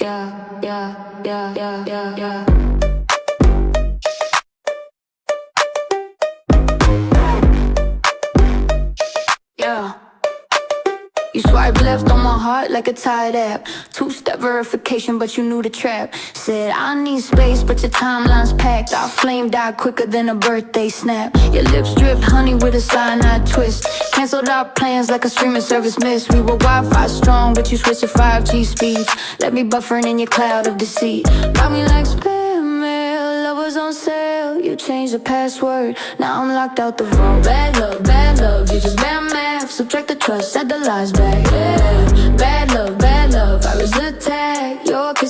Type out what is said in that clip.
yeah, yeah, yeah, yeah, yeah, yeah. Yeah. You swipe left on my heart like a Tide app. Two-step verification, but you knew the trap. Said I need space, but your timeline's packed. Our flame died quicker than a birthday snap. Your lips dripped honey with a cyanide twist. Canceled our plans like a streaming service missed. We were Wi-Fi strong, but you switched to 5G speeds. Let me buffering in your cloud of deceit. Got me like spam mail, love was on sale. You changed the password, now I'm locked out the vault. Bad love, you just bad math. Subtract the trust, add the lies back, yeah. Bad love, virus attack. Your kiss